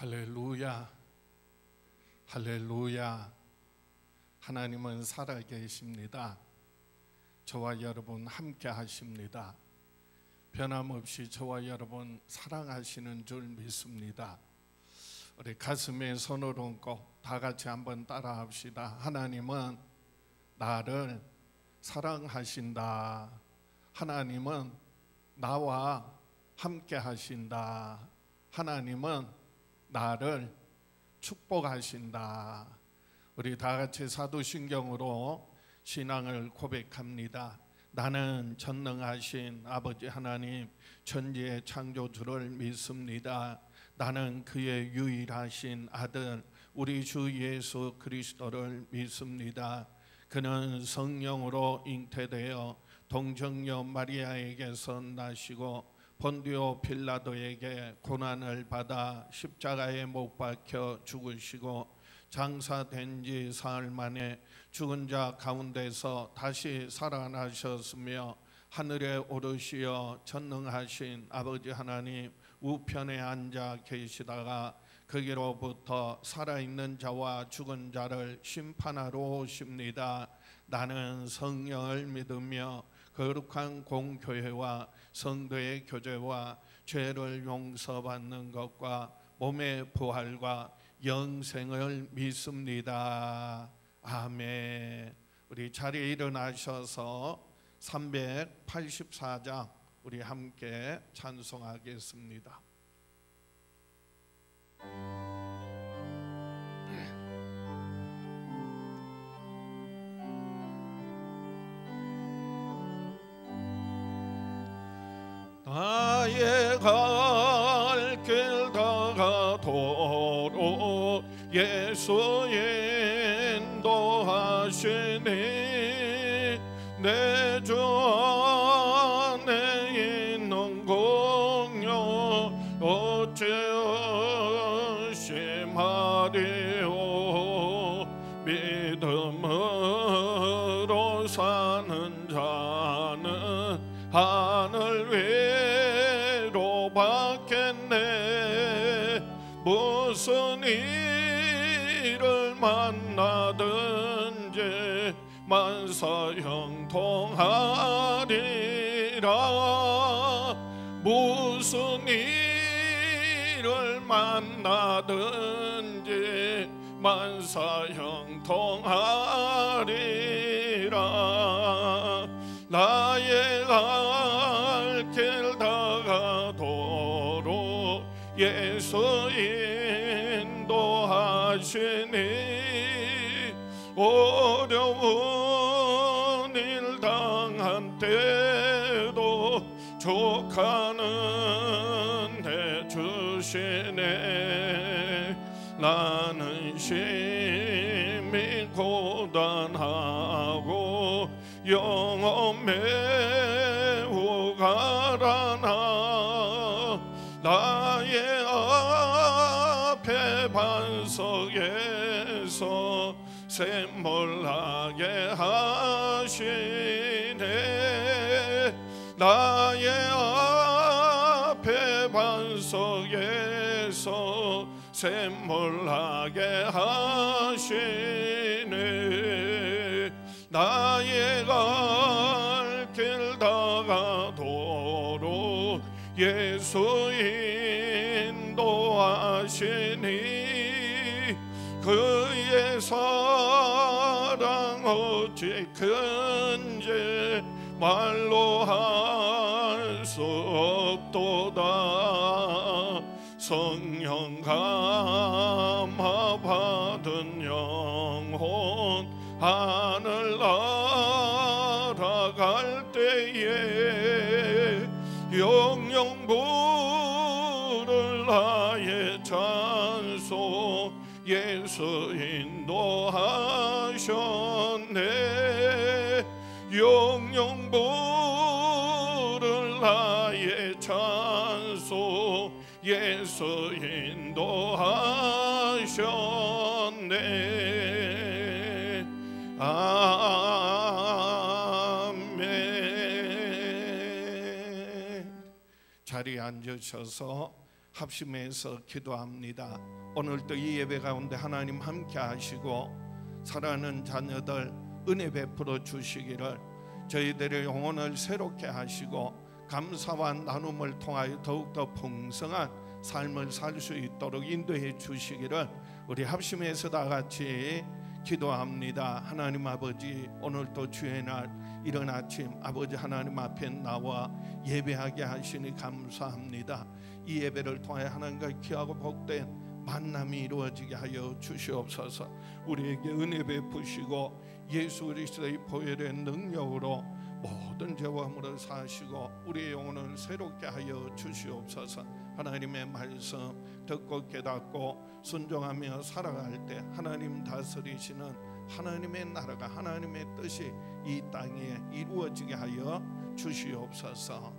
할렐루야, 할렐루야. 하나님은 살아계십니다. 저와 여러분 함께 하십니다. 변함없이 저와 여러분 사랑하시는 줄 믿습니다. 우리 가슴에 손을 얹고 다 같이 한번 따라 합시다. 하나님은 나를 사랑하신다. 하나님은 나와 함께 하신다. 하나님은 나를 축복하신다. 우리 다 같이 사도신경으로 신앙을 고백합니다. 나는 전능하신 아버지 하나님 천지의 창조주를 믿습니다. 나는 그의 유일하신 아들 우리 주 예수 그리스도를 믿습니다. 그는 성령으로 잉태되어 동정녀 마리아에게서 나시고 본디오 빌라도에게 고난을 받아 십자가에 못 박혀 죽으시고 장사된 지 사흘 만에 죽은 자 가운데서 다시 살아나셨으며 하늘에 오르시어 전능하신 아버지 하나님 우편에 앉아 계시다가 거기로부터 살아있는 자와 죽은 자를 심판하러 오십니다. 나는 성령을 믿으며 거룩한 공교회와 성도의 교제와 죄를 용서받는 것과 몸의 부활과 영생을 믿습니다. 아멘. 우리 자리에 일어나셔서 384장 우리 함께 찬송하겠습니다. 나의 갈 길 다가도록 예수 인도하시니 내 주 안에 있는 공유 어찌 의심하리오. 믿음으로 사는 자는 하늘 위로 받겠네. 무슨 일을 만나든지 만사형통하리라. 무슨 일을 만나든지 만사형통하리라. 나의 갈 길 다가도록 예수 인도하시니 어려운 일 당한 때도 족하는 데 주시네. 나는 심히 고단하고 영혼 매우 가라나. 나의 앞에 반석에서 샘물나게 하시네. 나의 앞에 반석에서 샘물나게 하시네. 나의 갈 길 다가도록 예수 인도하시니 그의 사랑 어찌 큰지 말로 할 수 없도다. 성령 감화 받은 영혼 하늘 날아갈 때에 영영 부를 나의 찬송 예수 인도하셨네. 영영 부를 나의 찬송 예수 인도하셨네. 아멘. 자리에 앉으셔서 합심해서 기도합니다. 오늘도 이 예배 가운데 하나님 함께 하시고 사랑하는 자녀들 은혜 베풀어 주시기를, 저희들의 영혼을 새롭게 하시고 감사와 나눔을 통하여 더욱더 풍성한 삶을 살 수 있도록 인도해 주시기를 우리 합심해서 다 같이 기도합니다. 하나님 아버지, 오늘도 주의 날 이른 아침 아버지 하나님 앞에 나와 예배하게 하시니 감사합니다. 이 예배를 통해 하나님과 귀하고 복된 만남이 이루어지게 하여 주시옵소서. 우리에게 은혜 베푸시고 예수 그리스도의 보혈의 능력으로 모든 죄와 허물을 사하시고 우리의 영혼을 새롭게 하여 주시옵소서. 하나님의 말씀 듣고 깨닫고 순종하며 살아갈 때 하나님 다스리시는 하나님의 나라가, 하나님의 뜻이 이 땅에 이루어지게 하여 주시옵소서.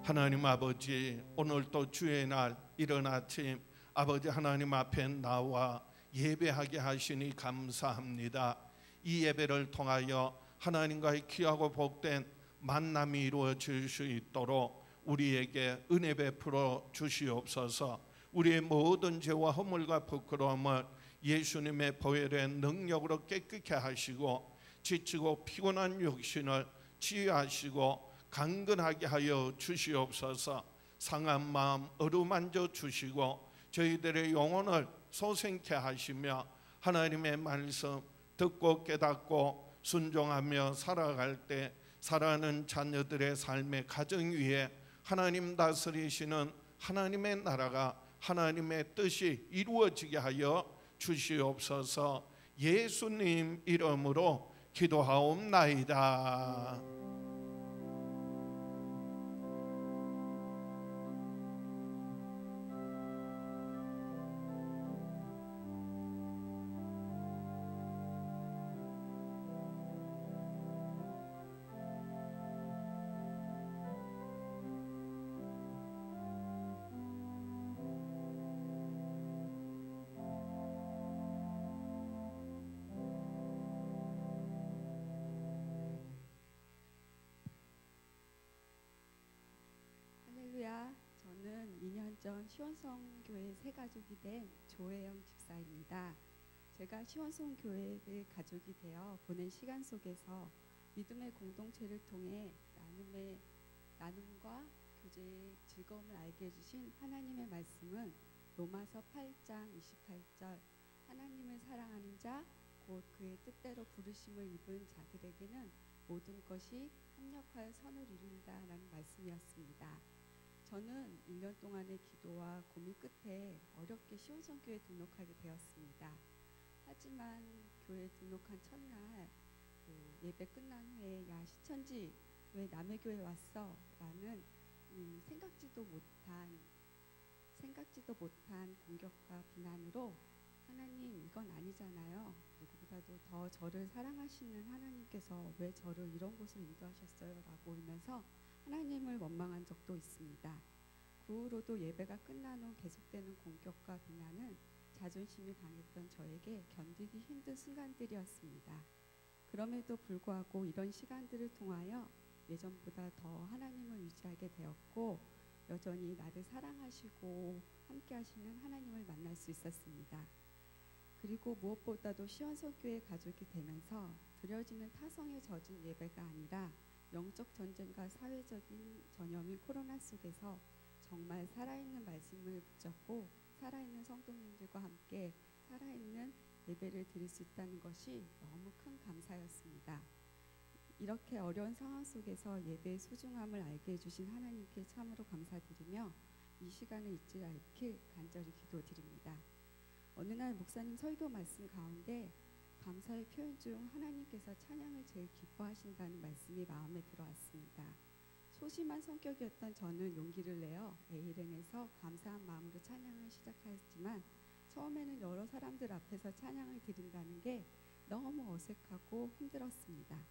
하나님 아버지, 오늘도 주의 날 이른 아침 아버지 하나님 앞에 나와 예배하게 하시니 감사합니다. 이 예배를 통하여 하나님과의 귀하고 복된 만남이 이루어질 수 있도록 우리에게 은혜 베풀어 주시옵소서. 우리의 모든 죄와 허물과 부끄러움을 예수님의 보혈의 능력으로 깨끗게 하시고 지치고 피곤한 육신을 치유하시고 강건하게 하여 주시옵소서. 상한 마음 어루만져 주시고 저희들의 영혼을 소생케 하시며 하나님의 말씀 듣고 깨닫고 순종하며 살아갈 때 살아가는 자녀들의 삶의 가정 위에 하나님 다스리시는 하나님의 나라가, 하나님의 뜻이 이루어지게 하여 주시옵소서. 예수님 이름으로 기도하옵나이다. 할렐루야. 저는 2년 전 시원성교회 새가족이 된 조혜영 집사입니다. 제가 시원성교회의 가족이 되어 보낸 시간 속에서 믿음의 공동체를 통해 나눔과 교제의 즐거움을 알게 해주신 하나님의 말씀은 로마서 8장 28절, 하나님을 사랑하는 자 곧 그의 뜻대로 부르심을 입은 자들에게는 모든 것이 합력하여 선을 이룬다 라는 말씀이었습니다. 저는 1년 동안의 기도와 고민 끝에 어렵게 시온성교회에 등록하게 되었습니다. 하지만 교회에 등록한 첫날 예배 끝난 후에 야 시천지 왜 남의 교회 왔어? 라는 생각지도 못한 공격과 비난으로 하나님 이건 아니잖아요. 누구보다도 더 저를 사랑하시는 하나님께서 왜 저를 이런 곳으로 인도하셨어요? 라고 울면서 하나님을 원망한 적도 있습니다. 그 후로도 예배가 끝난 후 계속되는 공격과 비난은 자존심이 강했던 저에게 견디기 힘든 순간들이었습니다. 그럼에도 불구하고 이런 시간들을 통하여 예전보다 더 하나님을 의지하게 되었고 여전히 나를 사랑하시고 함께 하시는 하나님을 만날 수 있었습니다. 그리고 무엇보다도 시원성교회 가족이 되면서 드려지는 타성에 젖은 예배가 아니라 영적 전쟁과 사회적인 전염인 코로나 속에서 정말 살아있는 말씀을 붙잡고 살아있는 성도님들과 함께 살아있는 예배를 드릴 수 있다는 것이 너무 큰 감사였습니다. 이렇게 어려운 상황 속에서 예배의 소중함을 알게 해주신 하나님께 참으로 감사드리며 이 시간을 잊지 않길 간절히 기도드립니다. 어느 날 목사님 설교 말씀 가운데 감사의 표현 중 하나님께서 찬양을 제일 기뻐하신다는 말씀이 마음에 들어왔습니다. 소심한 성격이었던 저는 용기를 내어 에이렌에서 감사한 마음으로 찬양을 시작하였지만 처음에는 여러 사람들 앞에서 찬양을 드린다는 게 너무 어색하고 힘들었습니다.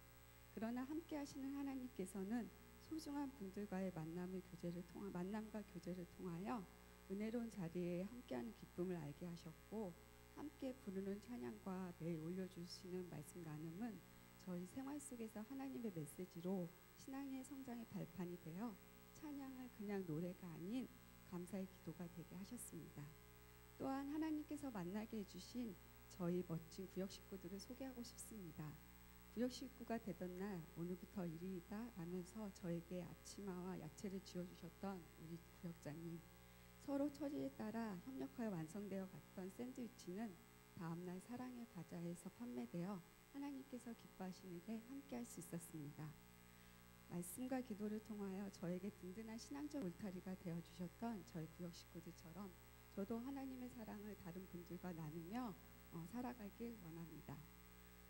그러나 함께 하시는 하나님께서는 소중한 분들과의 만남과 교제를 통하여 은혜로운 자리에 함께하는 기쁨을 알게 하셨고 함께 부르는 찬양과 매일 올려주시는 말씀 나눔은 저희 생활 속에서 하나님의 메시지로 신앙의 성장의 발판이 되어 찬양을 그냥 노래가 아닌 감사의 기도가 되게 하셨습니다. 또한 하나님께서 만나게 해주신 저희 멋진 구역 식구들을 소개하고 싶습니다. 구역 식구가 되던 날 오늘부터 일이다 라면서 저에게 앞치마와 야채를 지어주셨던 우리 구역장님, 서로 처지에 따라 협력하여 완성되어 갔던 샌드위치는 다음날 사랑의 바자에서 판매되어 하나님께서 기뻐하시는 일에 함께할 수 있었습니다. 말씀과 기도를 통하여 저에게 든든한 신앙적 울타리가 되어주셨던 저희 구역 식구들처럼 저도 하나님의 사랑을 다른 분들과 나누며 살아가길 원합니다.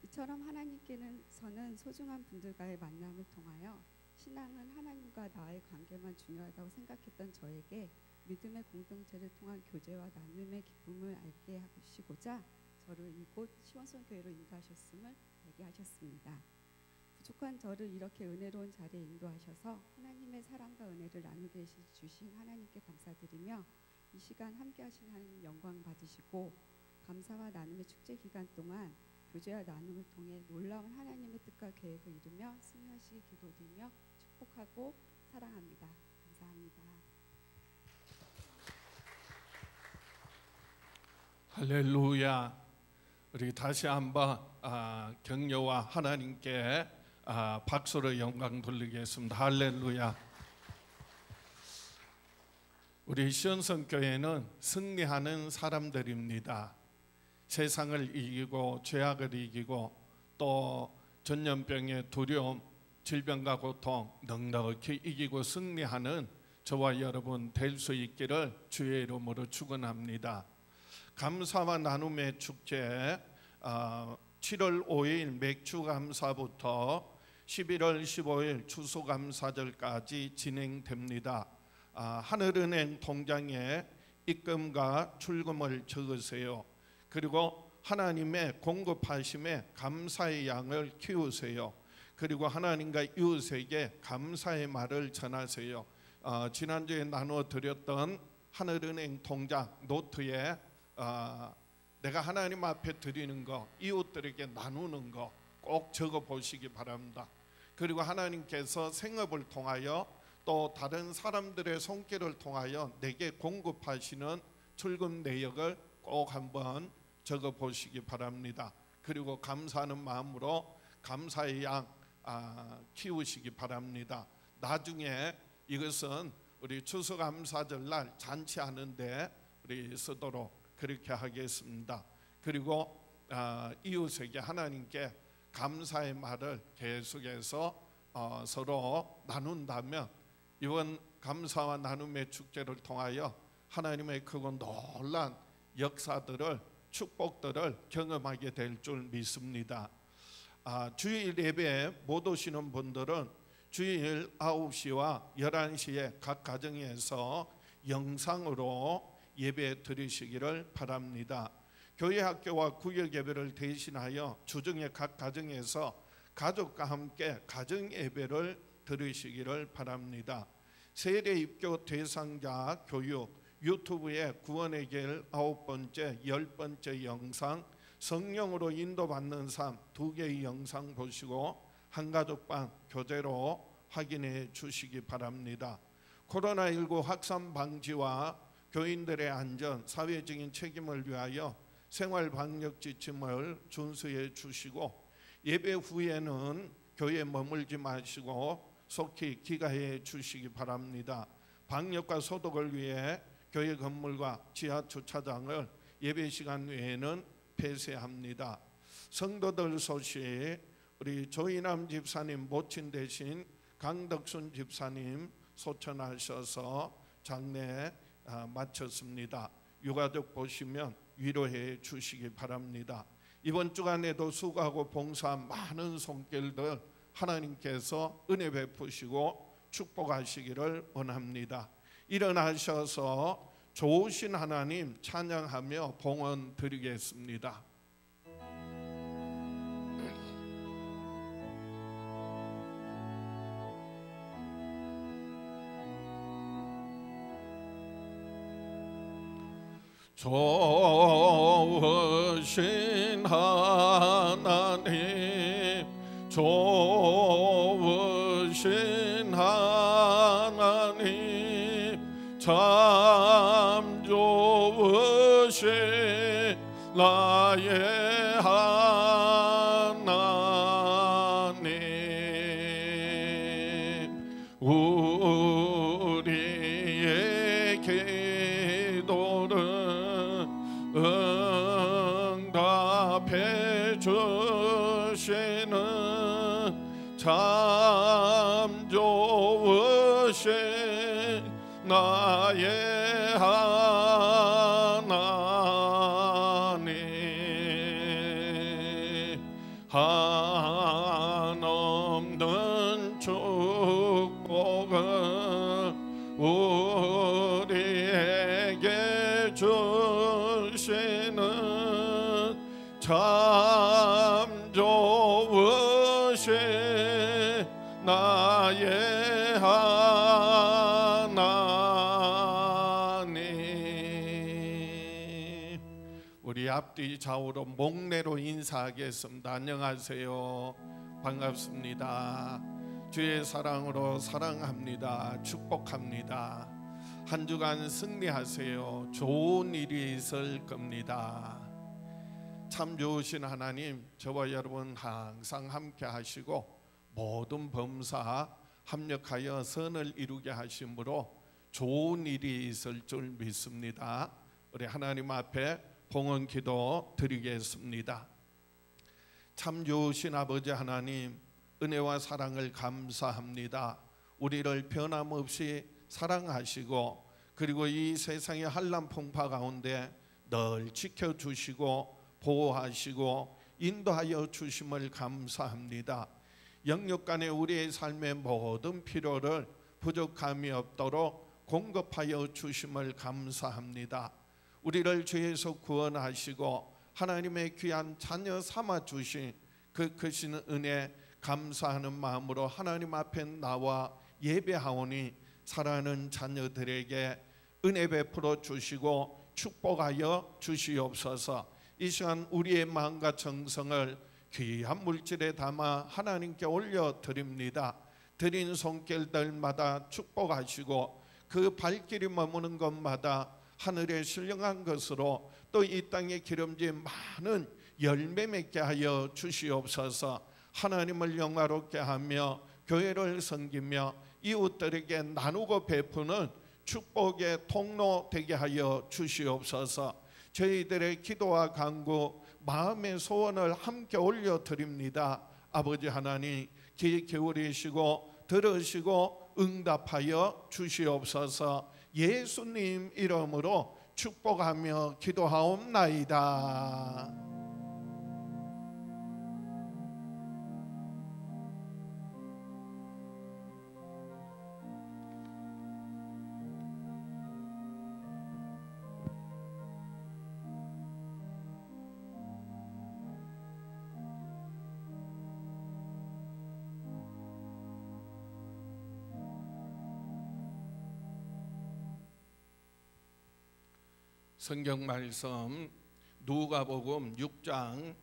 이처럼 하나님께서는 소중한 분들과의 만남을 통하여 신앙은 하나님과 나의 관계만 중요하다고 생각했던 저에게 믿음의 공동체를 통한 교제와 나눔의 기쁨을 알게 하시고자 저를 이곳 시원성교회로 인도하셨음을 알게 하셨습니다. 부족한 저를 이렇게 은혜로운 자리에 인도하셔서 하나님의 사랑과 은혜를 나누게 해주신 하나님께 감사드리며 이 시간 함께 하신 하나님 영광 받으시고 감사와 나눔의 축제 기간 동안 교제와 나눔을 통해 놀라운 하나님의 뜻과 계획을 이루며 승리하시기 기도드리며 축복하고 사랑합니다. 감사합니다. 할렐루야. 우리 다시 한번 격려와 하나님께 박수로 영광 돌리겠습니다. 할렐루야. 우리 시온성교회는 승리하는 사람들입니다. 세상을 이기고 죄악을 이기고 또 전염병의 두려움, 질병과 고통 넉넉히 이기고 승리하는 저와 여러분 될 수 있기를 주의 이름으로 축원합니다. 감사와 나눔의 축제 7월 5일 맥주감사부터 11월 15일 추수감사절까지 진행됩니다. 하늘은행 통장에 입금과 출금을 적으세요. 그리고 하나님의 공급하심에 감사의 양을 키우세요. 그리고 하나님과 이웃에게 감사의 말을 전하세요. 지난주에 나누어 드렸던 하늘은행 통장 노트에 내가 하나님 앞에 드리는 거, 이웃들에게 나누는 거 꼭 적어 보시기 바랍니다. 그리고 하나님께서 생업을 통하여 또 다른 사람들의 손길을 통하여 내게 공급하시는 출금 내역을 꼭 한번 적어 보시기 바랍니다. 그리고 감사하는 마음으로 감사의 양 키우시기 바랍니다. 나중에 이것은 우리 추수감사절 날 잔치하는데 우리 쓰도록 그렇게 하겠습니다. 그리고 이웃에게 하나님께 감사의 말을 계속해서 서로 나눈다면 이번 감사와 나눔의 축제를 통하여 하나님의 크고 놀란 역사들을 축복들을 경험하게 될 줄 믿습니다. 주일 예배에 못 오시는 분들은 주일 9시와 11시에 각 가정에서 영상으로 예배 드리시기를 바랍니다. 교회 학교와 구역 예배를 대신하여 주중에 각 가정에서 가족과 함께 가정 예배를 드리시기를 바랍니다. 세례 입교 대상자 교육 유튜브에 구원의 길 9번째 10번째 영상 성령으로 인도받는 삶 2개의 영상 보시고 한가족방 교재로 확인해 주시기 바랍니다. 코로나19 확산 방지와 교인들의 안전, 사회적인 책임을 위하여 생활 방역 지침을 준수해 주시고 예배 후에는 교회에 머물지 마시고 속히 귀가해 주시기 바랍니다. 방역과 소독을 위해 교회 건물과 지하 주차장을 예배 시간 외에는 폐쇄합니다. 성도들 소식, 우리 조이남 집사님 모친 대신 강덕순 집사님 소천하셔서 장례 마쳤습니다. 유가족 보시면 위로해 주시기 바랍니다. 이번 주간에도 수고하고 봉사한 많은 손길들 하나님께서 은혜 베푸시고 축복하시기를 원합니다. 일어나셔서 좋으신 하나님 찬양하며 봉헌 드리겠습니다. 좋으신 하나님, 좋으신 하나님, 주신 나의 하나님, 우리의 기도를 응답해 주시는 참 좋으신 나의 하나님, 한없는 축복을 우리에게 주시는 참 좋으신 나의 하나님. 우리 앞뒤 좌우로 목례로 인사하겠습니다. 안녕하세요. 반갑습니다. 주의 사랑으로 사랑합니다. 축복합니다. 한 주간 승리하세요. 좋은 일이 있을 겁니다. 참 좋으신 하나님, 저와 여러분 항상 함께 하시고 모든 범사 합력하여 선을 이루게 하심으로 좋은 일이 있을 줄 믿습니다. 우리 하나님 앞에 봉헌 기도 드리겠습니다. 참 좋으신 아버지 하나님, 은혜와 사랑을 감사합니다. 우리를 변함없이 사랑하시고 그리고 이 세상의 한란 풍파 가운데 늘 지켜주시고 보호하시고 인도하여 주심을 감사합니다. 영육간에 우리의 삶의 모든 필요를 부족함이 없도록 공급하여 주심을 감사합니다. 우리를 죄에서 구원하시고 하나님의 귀한 자녀 삼아 주신 그 크신 은혜 감사하는 마음으로 하나님 앞에 나와 예배하오니 사랑하는 자녀들에게 은혜 베풀어 주시고 축복하여 주시옵소서. 이 시간 우리의 마음과 정성을 귀한 물질에 담아 하나님께 올려드립니다. 드린 손길들마다 축복하시고 그 발길이 머무는 것마다 하늘에 신령한 것으로 또 이 땅에 기름진 많은 열매 맺게 하여 주시옵소서. 하나님을 영화롭게 하며 교회를 섬기며 이웃들에게 나누고 베푸는 축복의 통로 되게 하여 주시옵소서. 저희들의 기도와 간구 마음의 소원을 함께 올려드립니다. 아버지 하나님, 귀 기울이시고 들으시고 응답하여 주시옵소서. 예수님 이름으로 축복하며 기도하옵나이다. 성경 말씀 누가복음 6장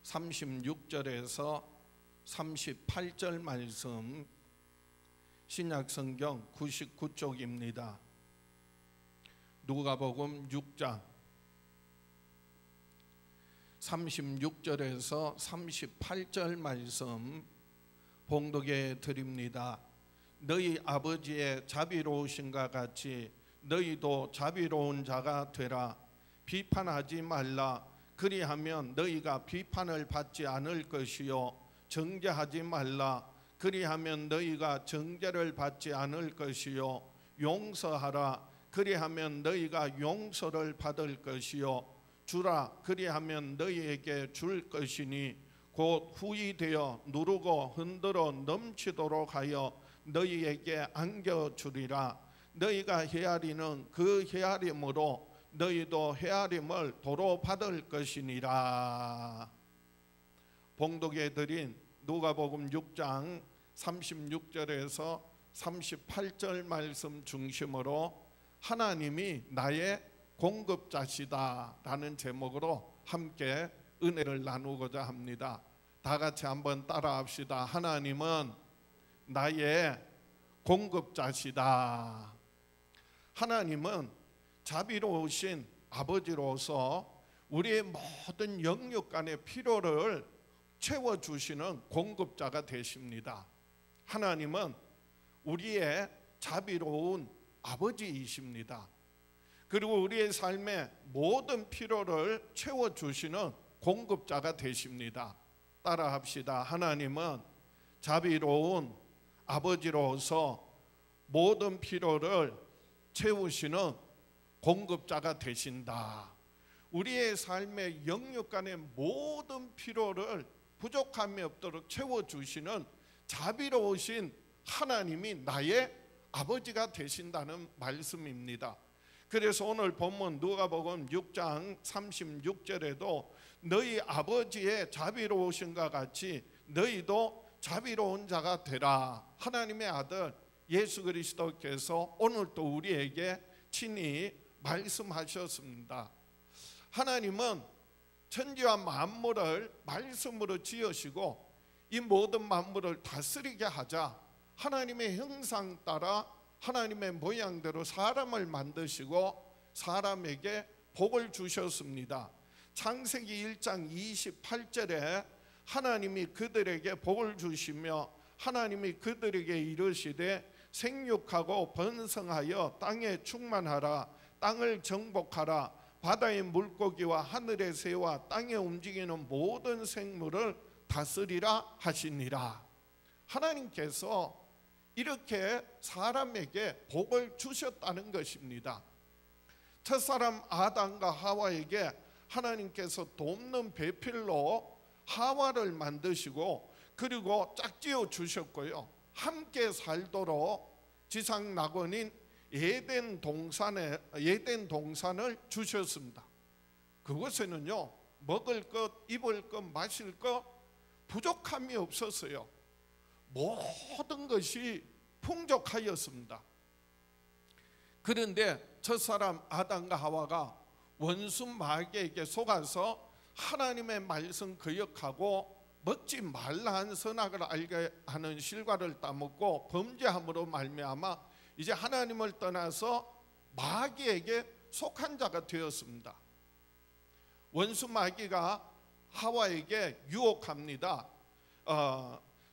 36절에서 38절 말씀, 신약 성경 99쪽입니다. 누가복음 6장 36절에서 38절 말씀 봉독해 드립니다. 너희 아버지의 자비로우신가 같이 너희도 자비로운 자가 되라. 비판하지 말라. 그리하면 너희가 비판을 받지 않을 것이요. 정죄하지 말라. 그리하면 너희가 정죄를 받지 않을 것이요. 용서하라. 그리하면 너희가 용서를 받을 것이요. 주라. 그리하면 너희에게 줄 것이니 곧 후히 되어 누르고 흔들어 넘치도록 하여 너희에게 안겨주리라. 너희가 헤아리는 그 헤아림으로 너희도 헤아림을 도로 받을 것이니라. 봉독해 드린 누가복음 6장 36절에서 38절 말씀 중심으로 하나님이 나의 공급자시다 라는 제목으로 함께 은혜를 나누고자 합니다. 다 같이 한번 따라합시다. 하나님은 나의 공급자시다. 하나님은 자비로우신 아버지로서 우리의 모든 영육 간의 필요를 채워주시는 공급자가 되십니다. 하나님은 우리의 자비로운 아버지이십니다. 그리고 우리의 삶의 모든 필요를 채워주시는 공급자가 되십니다. 따라합시다. 하나님은 자비로운 아버지로서 모든 필요를 채우시는 공급자가 되신다. 우리의 삶의 영육 간의 모든 필요를 부족함이 없도록 채워주시는 자비로우신 하나님이 나의 아버지가 되신다는 말씀입니다. 그래서 오늘 본문 누가복음 6장 36절에도 너희 아버지의 자비로우신과 같이 너희도 자비로운 자가 되라. 하나님의 아들 예수 그리스도께서 오늘 또 우리에게 친히 말씀하셨습니다. 하나님은 천지와 만물을 말씀으로 지으시고 이 모든 만물을 다스리게 하자 하나님의 형상 따라 하나님의 모양대로 사람을 만드시고 사람에게 복을 주셨습니다. 창세기 1장 28절에 하나님이 그들에게 복을 주시며 하나님이 그들에게 이르시되 생육하고 번성하여 땅에 충만하라. 땅을 정복하라. 바다의 물고기와 하늘의 새와 땅에 움직이는 모든 생물을 다스리라 하시니라. 하나님께서 이렇게 사람에게 복을 주셨다는 것입니다. 첫사람 아담과 하와에게 하나님께서 돕는 배필로 하와를 만드시고 그리고 짝지어 주셨고요. 함께 살도록 지상 낙원인 에덴 동산을 주셨습니다. 그곳에는요 먹을 것, 입을 것, 마실 것 부족함이 없었어요. 모든 것이 풍족하였습니다. 그런데 첫사람 아담과 하와가 원수 마귀에게 속아서 하나님의 말씀 거역하고 먹지 말라는 선악을 알게 하는 실과를 따먹고 범죄함으로 말미암아 이제 하나님을 떠나서 마귀에게 속한 자가 되었습니다. 원수 마귀가 하와에게 유혹합니다.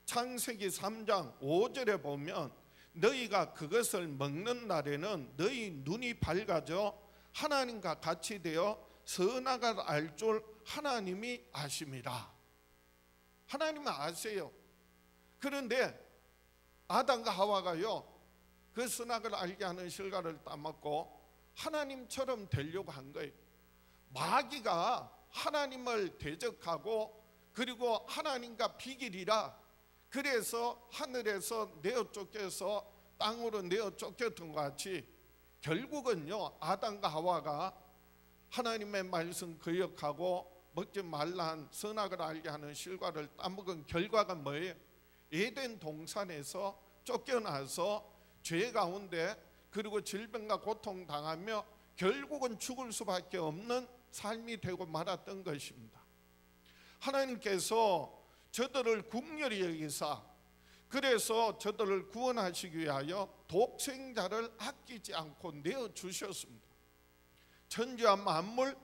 창세기 3장 5절에 보면 너희가 그것을 먹는 날에는 너희 눈이 밝아져 하나님과 같이 되어 선악을 알 줄 하나님이 아심이라. 하나님은 아세요. 그런데 아담과 하와가요 그 선악을 알게 하는 실과를 따먹고 하나님처럼 되려고 한 거예요. 마귀가 하나님을 대적하고 그리고 하나님과 비길이라 그래서 하늘에서 내어 쫓겨서 땅으로 내어 쫓겼던 것 같이 결국은요 아담과 하와가 하나님의 말씀 거역하고 먹지 말란 선악을 알게 하는 실과를 따먹은 결과가 뭐예요? 에덴 동산에서 쫓겨나서 죄 가운데 그리고 질병과 고통 당하며 결국은 죽을 수밖에 없는 삶이 되고 말았던 것입니다. 하나님께서 저들을 긍휼히 여기사 그래서 저들을 구원하시기 위하여 독생자를 아끼지 않고 내어주셨습니다. 천지와 만물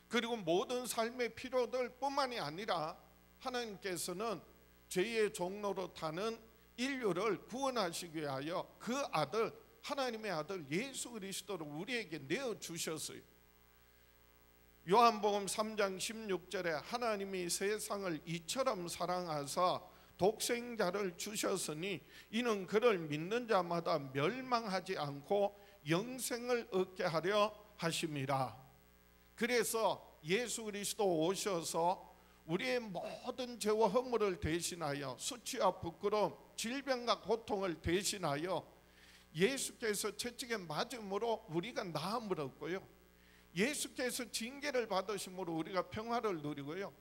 그리고 모든 삶의 필요들 뿐만이 아니라 하나님께서는 죄의 종로로 타는 인류를 구원하시기 위하여 그 아들 하나님의 아들 예수 그리스도를 우리에게 내어주셨어요. 요한복음 3장 16절에 하나님이 세상을 이처럼 사랑하사 독생자를 주셨으니 이는 그를 믿는 자마다 멸망하지 않고 영생을 얻게 하려 하심이라. 그래서 예수 그리스도 오셔서 우리의 모든 죄와 허물을 대신하여 수치와 부끄러움, 질병과 고통을 대신하여 예수께서 채찍에 맞음으로 우리가 나음을 얻고요. 예수께서 징계를 받으심으로 우리가 평화를 누리고요.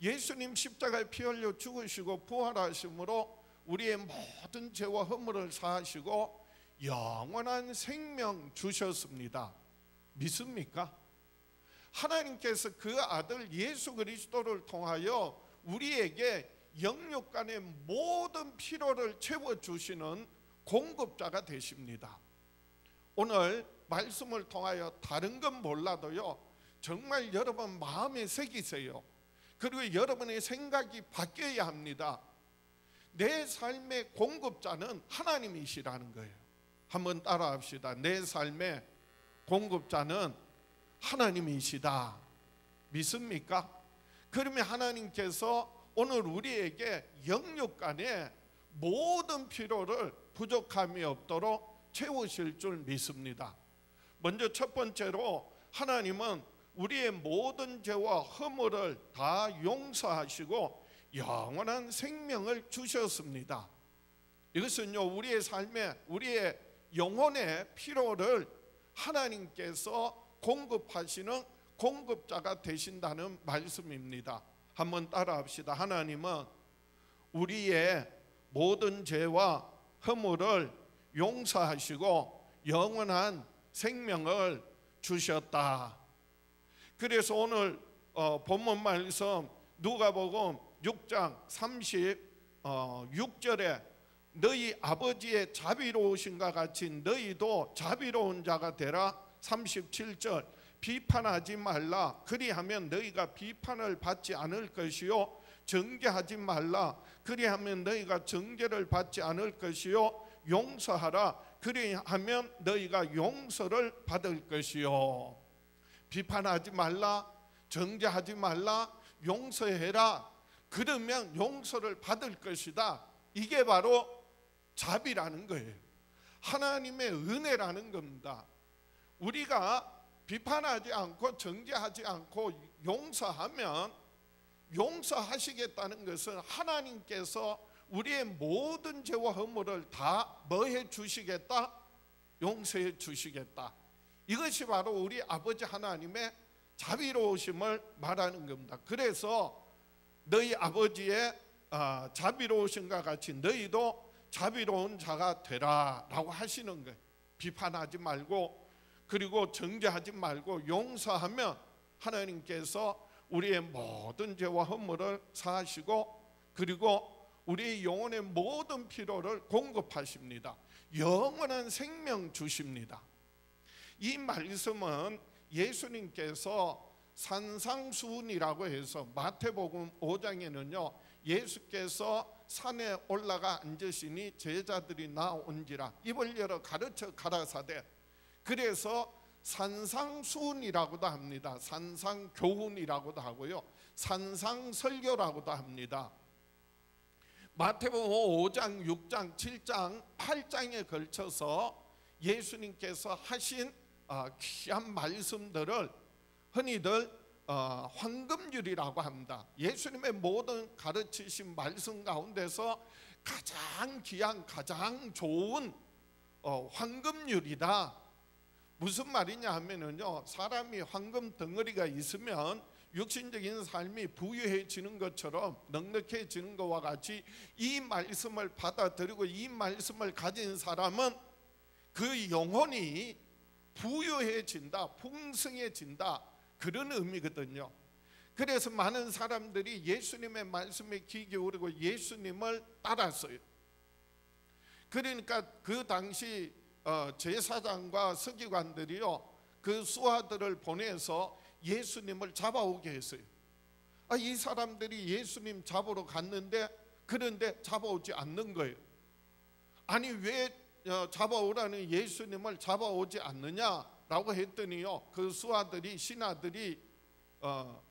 예수님 십자가에 피 흘려 죽으시고 부활하심으로 우리의 모든 죄와 허물을 사하시고 영원한 생명 주셨습니다. 믿습니까? 하나님께서 그 아들 예수 그리스도를 통하여 우리에게 영육 간의 모든 필요를 채워주시는 공급자가 되십니다. 오늘 말씀을 통하여 다른 건 몰라도요 정말 여러분 마음에 새기세요. 그리고 여러분의 생각이 바뀌어야 합니다. 내 삶의 공급자는 하나님이시라는 거예요. 한번 따라합시다. 내 삶의 공급자는 하나님이시다. 믿습니까? 그러면 하나님께서 오늘 우리에게 영육 간의 모든 필요를 부족함이 없도록 채우실 줄 믿습니다. 먼저 첫 번째로 하나님은 우리의 모든 죄와 허물을 다 용서하시고 영원한 생명을 주셨습니다. 이것은요, 우리의 삶에 우리의 영혼의 필요를 하나님께서 공급하시는 공급자가 되신다는 말씀입니다. 한번 따라합시다. 하나님은 우리의 모든 죄와 허물을 용서하시고 영원한 생명을 주셨다. 그래서 오늘 본문 말씀 누가복음 6장 36절에 너희 아버지의 자비로우신가 같이 너희도 자비로운 자가 되라. 37절 비판하지 말라. 그리하면 너희가 비판을 받지 않을 것이요 정죄하지 말라. 그리하면 너희가 정죄를 받지 않을 것이요 용서하라. 그리하면 너희가 용서를 받을 것이요. 비판하지 말라, 정죄하지 말라, 용서해라. 그러면 용서를 받을 것이다. 이게 바로 자비라는 거예요. 하나님의 은혜라는 겁니다. 우리가 비판하지 않고 정죄하지 않고 용서하면, 용서하시겠다는 것은 하나님께서 우리의 모든 죄와 허물을 다 뭐 해 주시겠다? 용서해 주시겠다. 이것이 바로 우리 아버지 하나님의 자비로우심을 말하는 겁니다. 그래서 너희 아버지의 자비로우심과 같이 너희도 자비로운 자가 되라 라고 하시는 거예요. 비판하지 말고, 그리고 정죄하지 말고 용서하면 하나님께서 우리의 모든 죄와 허물을 사하시고, 그리고 우리의 영혼의 모든 필요를 공급하십니다. 영원한 생명 주십니다. 이 말씀은 예수님께서 산상수훈이라고 해서 마태복음 5장에는요 예수께서 산에 올라가 앉으시니 제자들이 나온지라 입을 열어 가르쳐 가라사대. 그래서 산상수훈이라고도 합니다. 산상교훈이라고도 하고요, 산상설교라고도 합니다. 마태복음 5장, 6장, 7장, 8장에 걸쳐서 예수님께서 하신 귀한 말씀들을 흔히들 황금률이라고 합니다. 예수님의 모든 가르치신 말씀 가운데서 가장 귀한, 가장 좋은 황금률이다. 무슨 말이냐 하면은요, 사람이 황금 덩어리가 있으면 육신적인 삶이 부유해지는 것처럼 넉넉해지는 것과 같이 이 말씀을 받아들이고 이 말씀을 가진 사람은 그 영혼이 부유해진다, 풍성해진다, 그런 의미거든요. 그래서 많은 사람들이 예수님의 말씀에 귀 기울이고 예수님을 따랐어요. 그러니까 그 당시 제사장과 서기관들이요 그 수하들을 보내서 예수님을 잡아오게 했어요. 이 사람들이 예수님 잡으러 갔는데 그런데 잡아오지 않는 거예요. 아니 왜 잡아오라는 예수님을 잡아오지 않느냐라고 했더니요 그 수하들이, 신하들이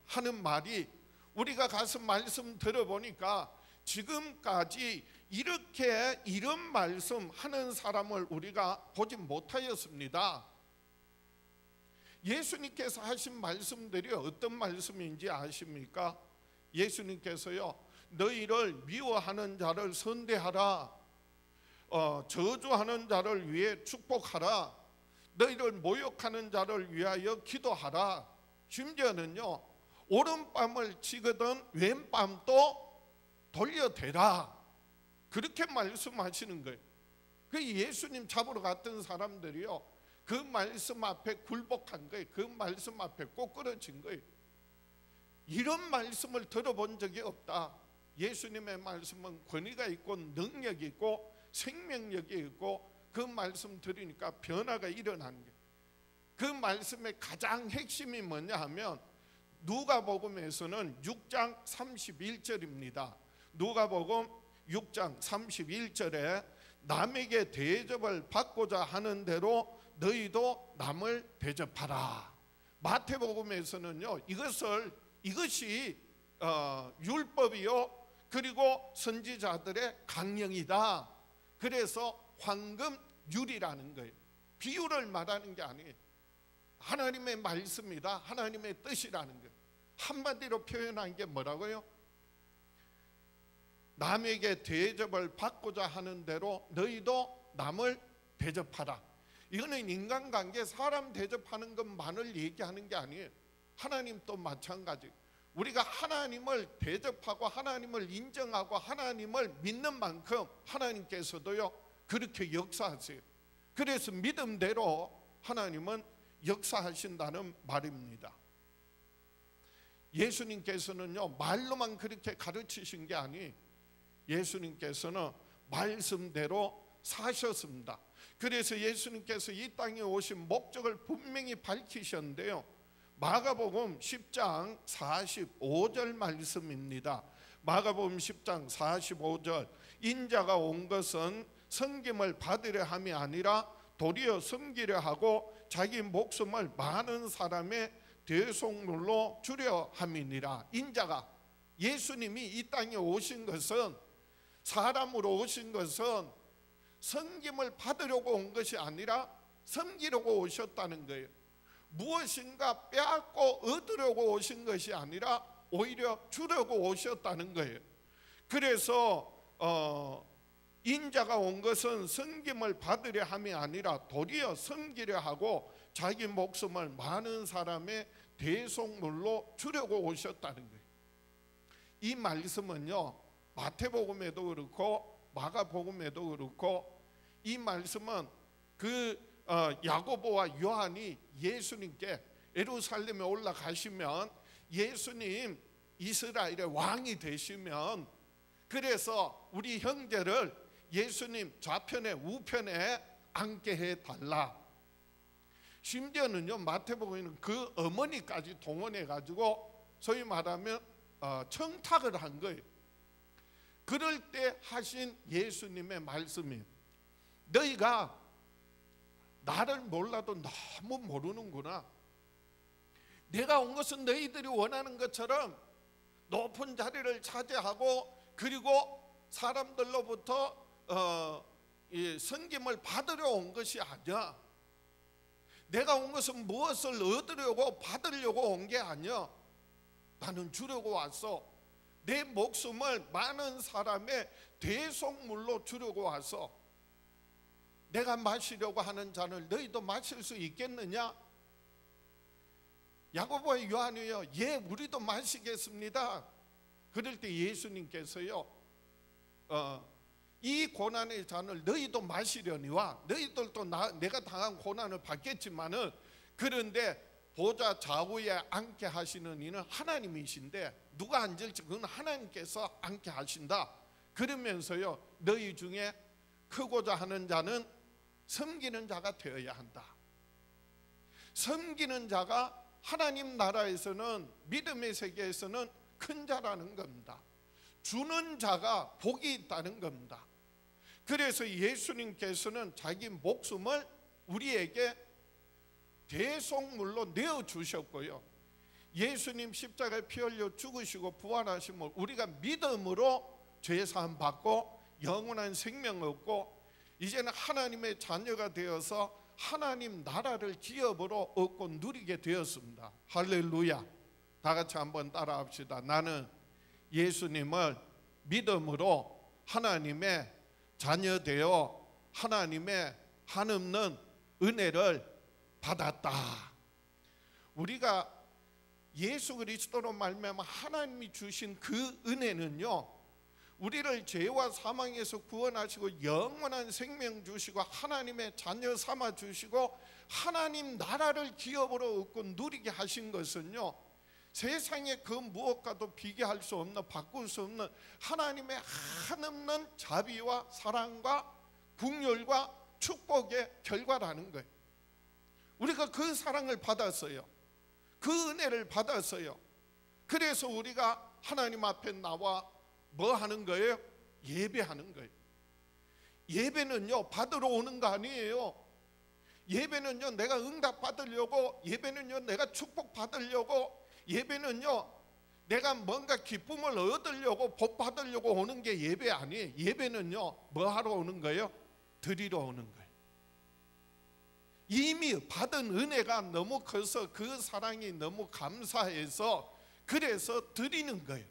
하는 말이, 우리가 가서 말씀 들어보니까 지금까지 이렇게 이런 말씀 하는 사람을 우리가 보지 못하였습니다. 예수님께서 하신 말씀들이 어떤 말씀인지 아십니까? 예수님께서요 너희를 미워하는 자를 선대하라, 저주하는 자를 위해 축복하라, 너희를 모욕하는 자를 위하여 기도하라, 심지어는요 오른밤을 치거든 왼밤도 돌려대라, 그렇게 말씀하시는 거예요. 그 예수님 잡으러 갔던 사람들이요 그 말씀 앞에 굴복한 거예요. 그 말씀 앞에 꼬꾸러진 거예요. 이런 말씀을 들어본 적이 없다. 예수님의 말씀은 권위가 있고 능력이 있고 생명력이 있고 그 말씀 들으니까 변화가 일어나는 거예요. 그 말씀의 가장 핵심이 뭐냐 하면 누가복음에서는 6장 31절입니다. 누가복음 6장 31절에 남에게 대접을 받고자 하는 대로 너희도 남을 대접하라. 마태복음에서는요, 이것이 율법이요 그리고 선지자들의 강령이다. 그래서 황금율이라는 거예요. 비율을 말하는 게 아니에요. 하나님의 말씀이다. 하나님의 뜻이라는 거예요. 한마디로 표현한 게 뭐라고요? 남에게 대접을 받고자 하는 대로 너희도 남을 대접하라. 이거는 인간관계, 사람 대접하는 것만을 얘기하는 게 아니에요. 하나님도 마찬가지. 우리가 하나님을 대접하고 하나님을 인정하고 하나님을 믿는 만큼 하나님께서도요 그렇게 역사하세요. 그래서 믿음대로 하나님은 역사하신다는 말입니다. 예수님께서는요 말로만 그렇게 가르치신 게 아니, 예수님께서는 말씀대로 사셨습니다. 그래서 예수님께서 이 땅에 오신 목적을 분명히 밝히셨는데요, 마가복음 10장 45절 말씀입니다. 마가복음 10장 45절, 인자가 온 것은 섬김을 받으려 함이 아니라 도리어 섬기려 하고 자기 목숨을 많은 사람의 대속물로 주려 함이니라. 인자가, 예수님이 이 땅에 오신 것은, 사람으로 오신 것은 섬김을 받으려고 온 것이 아니라 섬기려고 오셨다는 거예요. 무엇인가 빼앗고 얻으려고 오신 것이 아니라 오히려 주려고 오셨다는 거예요. 그래서 인자가 온 것은 섬김을 받으려 함이 아니라 도리어 섬기려 하고 자기 목숨을 많은 사람의 대속물로 주려고 오셨다는 거예요. 이 말씀은요 마태복음에도 그렇고 마가복음에도 그렇고, 이 말씀은 야고보와 요한이 예수님께 예루살렘에 올라가시면 예수님 이스라엘의 왕이 되시면, 그래서 우리 형제를 예수님 좌편에 우편에 앉게 해달라. 심지어는요 마태복음에는 그 어머니까지 동원해 가지고 소위 말하면 청탁을 한 거예요. 그럴 때 하신 예수님의 말씀이, 너희가 나를 몰라도 너무 모르는구나. 내가 온 것은 너희들이 원하는 것처럼 높은 자리를 차지하고 그리고 사람들로부터 섬김을 받으려 온 것이 아니야. 내가 온 것은 무엇을 얻으려고 받으려고 온 게 아니야. 나는 주려고 왔어. 내 목숨을 많은 사람의 대속물로 주려고 와서, 내가 마시려고 하는 잔을 너희도 마실 수 있겠느냐? 야고보와 요한이요, 예 우리도 마시겠습니다. 그럴 때 예수님께서요 이 고난의 잔을 너희도 마시려니와, 너희들도 내가 당한 고난을 받겠지만은, 그런데 보좌 좌우에 앉게 하시는 이는 하나님이신데 누가 앉을지 그건 하나님께서 앉게 하신다. 그러면서요 너희 중에 크고자 하는 자는 섬기는 자가 되어야 한다. 섬기는 자가 하나님 나라에서는, 믿음의 세계에서는 큰 자라는 겁니다. 주는 자가 복이 있다는 겁니다. 그래서 예수님께서는 자기 목숨을 우리에게 대속물로 내어주셨고요, 예수님 십자가에 피 흘려 죽으시고 부활하심을 우리가 믿음으로 죄사함 받고 영원한 생명 얻고 이제는 하나님의 자녀가 되어서 하나님 나라를 기업으로 얻고 누리게 되었습니다. 할렐루야. 다 같이 한번 따라 합시다. 나는 예수님을 믿음으로 하나님의 자녀 되어 하나님의 한없는 은혜를 받았다. 우리가 예수 그리스도로 말미암아 하나님이 주신 그 은혜는요, 우리를 죄와 사망에서 구원하시고 영원한 생명 주시고 하나님의 자녀 삼아 주시고 하나님 나라를 기업으로 얻고 누리게 하신 것은요, 세상의 그 무엇과도 비교할 수 없는, 바꿀 수 없는 하나님의 한없는 자비와 사랑과 긍휼과 축복의 결과라는 거예요. 우리가 그 사랑을 받았어요. 그 은혜를 받았어요. 그래서 우리가 하나님 앞에 나와 뭐 하는 거예요? 예배하는 거예요. 예배는요 받으러 오는 거 아니에요. 예배는요 내가 응답 받으려고, 예배는요 내가 축복 받으려고, 예배는요 내가 뭔가 기쁨을 얻으려고, 복 받으려고 오는 게 예배 아니에요. 예배는요 뭐 하러 오는 거예요? 드리러 오는 거예요. 이미 받은 은혜가 너무 커서 그 사랑이 너무 감사해서 그래서 드리는 거예요.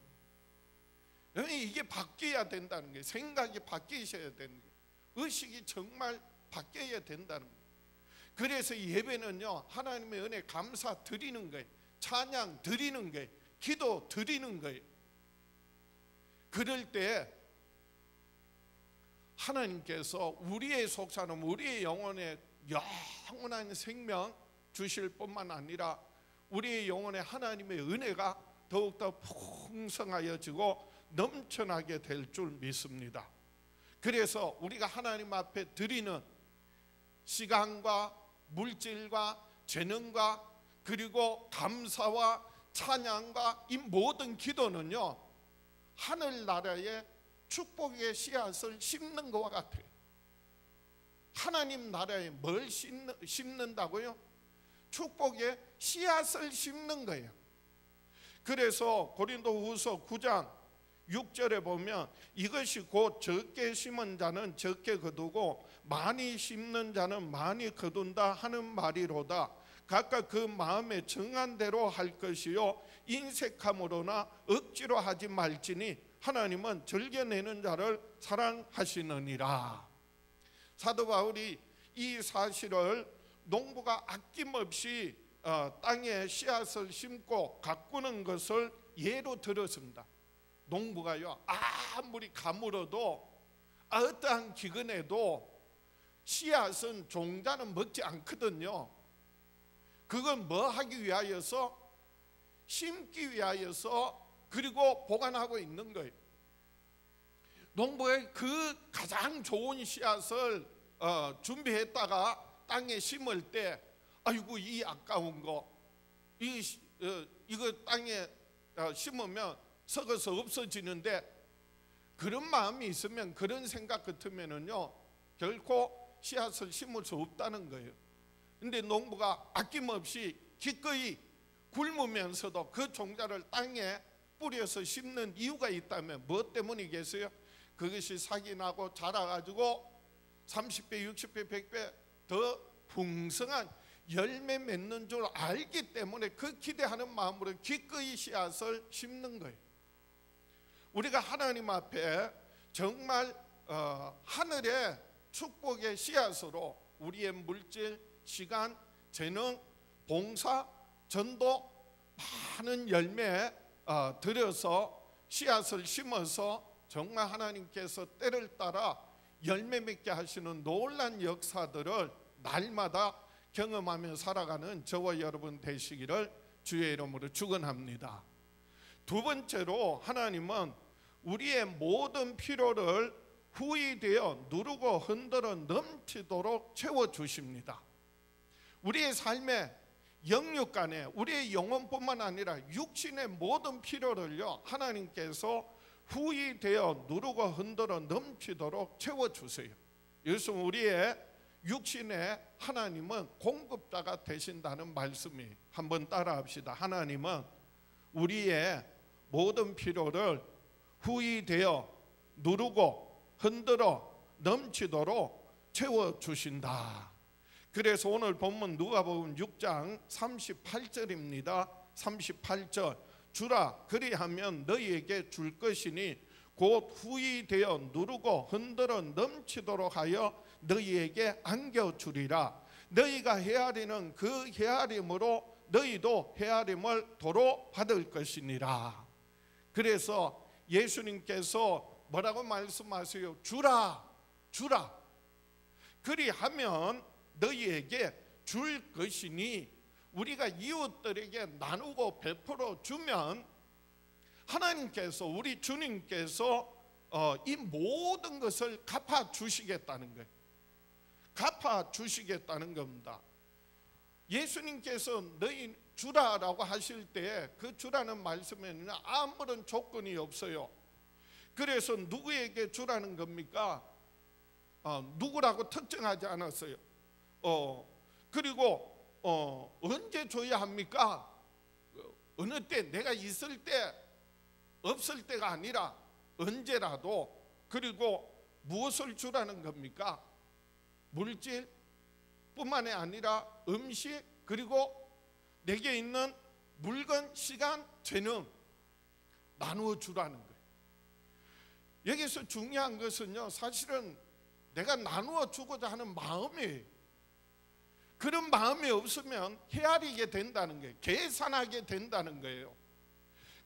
이게 바뀌어야 된다는 거예요. 생각이 바뀌셔야 되는 거예요. 의식이 정말 바뀌어야 된다는 거예요. 그래서 예배는요 하나님의 은혜 감사 드리는 거예요. 찬양 드리는 거예요. 기도 드리는 거예요. 그럴 때 하나님께서 우리의 속사람, 우리의 영혼에 영원한 생명 주실 뿐만 아니라 우리의 영혼에 하나님의 은혜가 더욱더 풍성하여지고 넘쳐나게 될 줄 믿습니다. 그래서 우리가 하나님 앞에 드리는 시간과 물질과 재능과 그리고 감사와 찬양과 이 모든 기도는요 하늘나라의 축복의 씨앗을 심는 것과 같아요. 하나님 나라에 뭘 심는다고요? 축복의 씨앗을 심는 거예요. 그래서 고린도후서 9장 6절에 보면 이것이 곧 적게 심은 자는 적게 거두고 많이 심는 자는 많이 거둔다 하는 말이로다. 각각 그 마음에 정한 대로 할 것이요 인색함으로나 억지로 하지 말지니 하나님은 즐겨내는 자를 사랑하시느니라. 사도 바울이 이 사실을 농부가 아낌없이 땅에 씨앗을 심고 가꾸는 것을 예로 들었습니다. 농부가요 아무리 가물어도 어떠한 기근에도 씨앗은 종자는 먹지 않거든요. 그건 뭐 하기 위하여서? 심기 위하여서 그리고 보관하고 있는 거예요. 농부의 그 가장 좋은 씨앗을 준비했다가 땅에 심을 때 아이고 이 아까운 거 이거 땅에 심으면 썩어서 없어지는데, 그런 마음이 있으면, 그런 생각 같으면은요 결코 씨앗을 심을 수 없다는 거예요. 근데 농부가 아낌없이 기꺼이 굶으면서도 그 종자를 땅에 뿌려서 심는 이유가 있다면 무엇 때문이겠어요? 그것이 싹이 나고 자라가지고 30배, 60배, 100배 더 풍성한 열매 맺는 줄 알기 때문에 그 기대하는 마음으로 기꺼이 씨앗을 심는 거예요. 우리가 하나님 앞에 정말 하늘의 축복의 씨앗으로 우리의 물질, 시간, 재능, 봉사, 전도 많은 열매 들여서 씨앗을 심어서 정말 하나님께서 때를 따라 열매 맺게 하시는 놀라운 역사들을 날마다 경험하며 살아가는 저와 여러분 되시기를 주의 이름으로 축원합니다. 두 번째로 하나님은 우리의 모든 필요를 후히되어 누르고 흔들어 넘치도록 채워주십니다. 우리의 삶의 영육간에 우리의 영혼뿐만 아니라 육신의 모든 필요를요 하나님께서 후히되어 누르고 흔들어 넘치도록 채워주세요. 여기서 우리의 육신의 하나님은 공급자가 되신다는 말씀이, 한번 따라합시다. 하나님은 우리의 모든 필요를 후히되어 누르고 흔들어 넘치도록 채워주신다. 그래서 오늘 본문 누가복음 6장 38절입니다. 38절, 주라 그리하면 너희에게 줄 것이니 곧 후히되어 누르고 흔들어 넘치도록 하여 너희에게 안겨주리라. 너희가 헤아리는 그 헤아림으로 너희도 헤아림을 도로 받을 것이니라. 그래서 예수님께서 뭐라고 말씀하세요? 주라, 주라. 그리하면 너희에게 줄 것이니, 우리가 이웃들에게 나누고 베풀어 주면 하나님께서, 우리 주님께서 이 모든 것을 갚아 주시겠다는 거예요. 갚아 주시겠다는 겁니다. 예수님께서 너희 주라라고 하실 때 그 주라는 말씀에는 아무런 조건이 없어요. 그래서 누구에게 주라는 겁니까? 누구라고 특정하지 않았어요. 그리고 언제 줘야 합니까? 어느 때, 내가 있을 때 없을 때가 아니라 언제라도. 그리고 무엇을 주라는 겁니까? 물질 뿐만이 아니라 음식, 그리고 내게 있는 물건, 시간, 재능 나누어 주라는 거예요. 여기서 중요한 것은요, 사실은 내가 나누어 주고자 하는 마음이에요. 그런 마음이 없으면 헤아리게 된다는 거예요. 계산하게 된다는 거예요.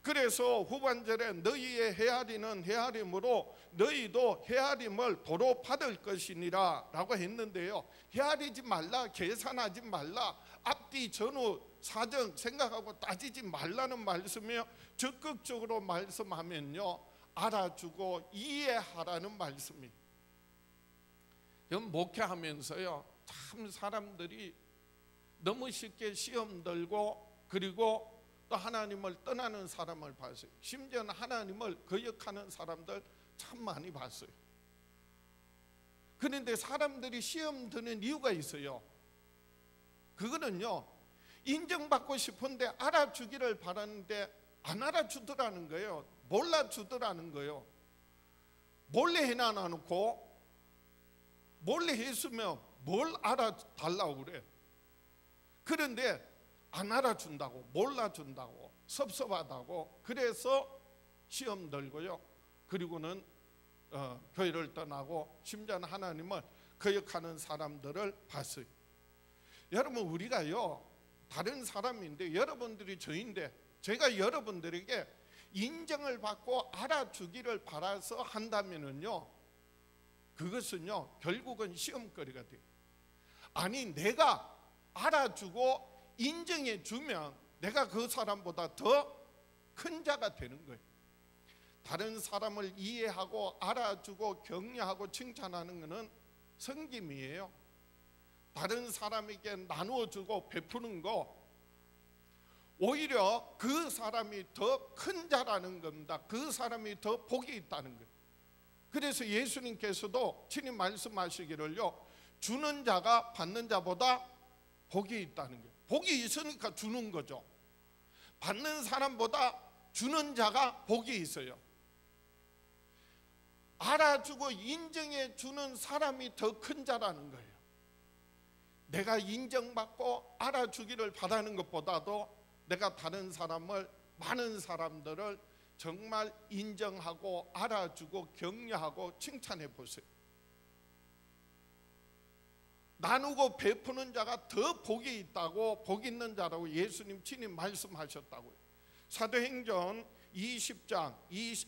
그래서 후반절에 너희의 헤아리는 헤아림으로 너희도 헤아림을 도로 받을 것이니라 라고 했는데요, 헤아리지 말라, 계산하지 말라, 앞뒤 전후 사정 생각하고 따지지 말라는 말씀이요, 적극적으로 말씀하면요 알아주고 이해하라는 말씀이에요. 목회하면서요 참 사람들이 너무 쉽게 시험 들고 그리고 또 하나님을 떠나는 사람을 봤어요. 심지어는 하나님을 거역하는 사람들 참 많이 봤어요. 그런데 사람들이 시험 드는 이유가 있어요. 그거는요, 인정받고 싶은데 알아주기를 바라는데 안 알아주더라는 거예요. 몰라주더라는 거예요. 몰래 해놔놓고, 몰래 했으면 뭘 알아달라고 그래. 그런데 안 알아준다고, 몰라준다고, 섭섭하다고, 그래서 시험 들고요, 그리고는 교회를 떠나고 심지어는 하나님을 거역하는 사람들을 봤어요. 여러분, 우리가요 다른 사람인데, 여러분들이 저인데, 제가 여러분들에게 인정을 받고 알아주기를 바라서 한다면은요, 그것은요 결국은 시험거리가 돼요. 아니, 내가 알아주고 인정해 주면 내가 그 사람보다 더 큰 자가 되는 거예요. 다른 사람을 이해하고 알아주고 격려하고 칭찬하는 것은 섬김이에요. 다른 사람에게 나누어 주고 베푸는 거, 오히려 그 사람이 더 큰 자라는 겁니다. 그 사람이 더 복이 있다는 거예요. 그래서 예수님께서도 친히 말씀하시기를요, 주는 자가 받는 자보다 복이 있다는 거예요. 복이 있으니까 주는 거죠. 받는 사람보다 주는 자가 복이 있어요. 알아주고 인정해 주는 사람이 더 큰 자라는 거예요. 내가 인정받고 알아주기를 바라는 것보다도 내가 다른 사람을, 많은 사람들을 정말 인정하고 알아주고 격려하고 칭찬해 보세요. 나누고 베푸는 자가 더 복이 있다고, 복 있는 자라고 예수님 친히 말씀하셨다고요. 사도행전 20장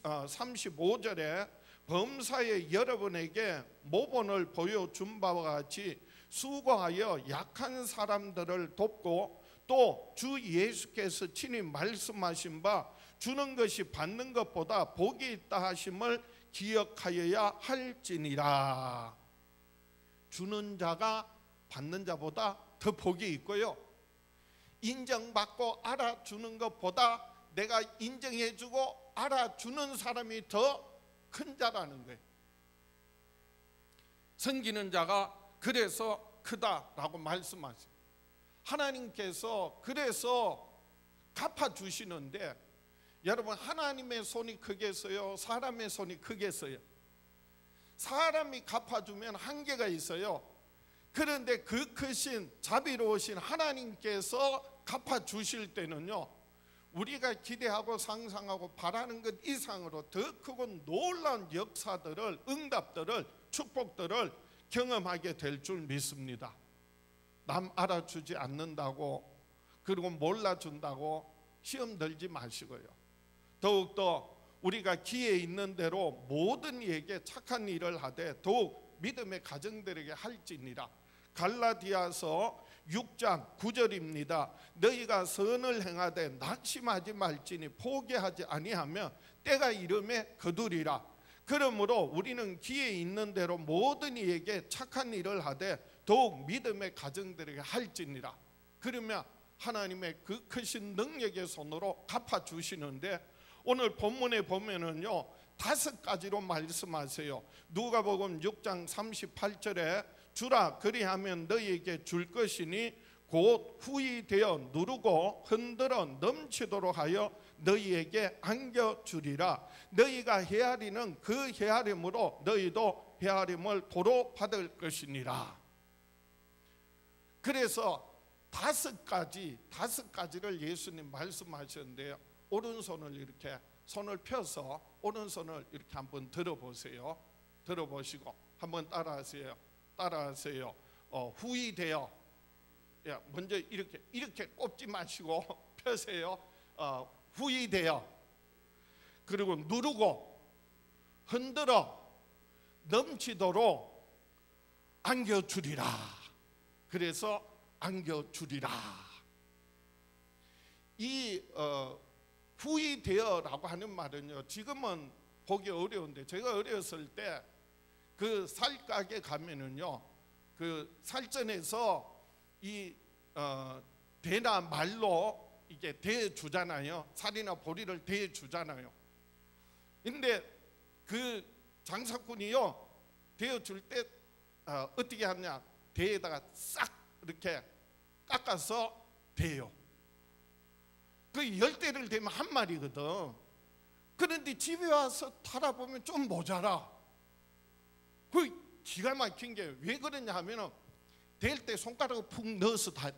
35절에 범사에 여러분에게 모본을 보여준 바와 같이 수고하여 약한 사람들을 돕고 또 주 예수께서 친히 말씀하신 바 주는 것이 받는 것보다 복이 있다 하심을 기억하여야 할지니라. 주는 자가 받는 자보다 더 복이 있고요, 인정받고 알아주는 것보다 내가 인정해주고 알아주는 사람이 더 큰 자라는 거예요. 섬기는 자가 그래서 크다라고 말씀하세요. 하나님께서 그래서 갚아주시는데, 여러분, 하나님의 손이 크겠어요? 사람의 손이 크겠어요? 사람이 갚아주면 한계가 있어요. 그런데 그 크신 자비로우신 하나님께서 갚아주실 때는요, 우리가 기대하고 상상하고 바라는 것 이상으로 더 크고 놀라운 역사들을, 응답들을, 축복들을 경험하게 될 줄 믿습니다. 남 알아주지 않는다고, 그리고 몰라준다고 시험 들지 마시고요, 더욱더 우리가 기회 있는 대로 모든 이에게 착한 일을 하되 더욱 믿음의 가정들에게 할지니라. 갈라디아서 6장 9절입니다. 너희가 선을 행하되 낙심하지 말지니 포기하지 아니하면 때가 이름에 거두리라. 그러므로 우리는 기회 있는 대로 모든 이에게 착한 일을 하되 더욱 믿음의 가정들에게 할지니라. 그러면 하나님의 그 크신 능력의 손으로 갚아주시는데, 오늘 본문에 보면은요 5가지로 말씀하세요. 누가복음 6장 38절에 주라 그리하면 너희에게 줄 것이니 곧 후히 되어 누르고 흔들어 넘치도록 하여 너희에게 안겨주리라. 너희가 헤아리는 그 헤아림으로 너희도 헤아림을 도로 받을 것이니라. 그래서 5가지를 예수님 말씀하셨는데요, 오른손을 이렇게 손을 펴서 오른손을 이렇게 한번 들어보세요. 들어보시고 한번 따라하세요. 후히 되어, 먼저 이렇게 꼽지 마시고 펴세요. 후히 되어, 그리고 누르고 흔들어 넘치도록 안겨주리라. 그래서 안겨주리라. 이 후히 되어라고 하는 말은요, 지금은 보기 어려운데 제가 어렸을 때 그 살가게 가면은요, 그 살전에서 이 대나 말로 이게 대주잖아요. 살이나 보리를 대주잖아요. 근데 그 장사꾼이요 대어줄 때 어떻게 하냐, 대에다가 싹 이렇게 깎아서 대요. 그 10대를 대면 한 마리거든. 그런데 집에 와서 달아보면 좀 모자라. 그 기가 막힌 게 왜 그러냐 하면은 댈 때 손가락을 푹 넣어서 다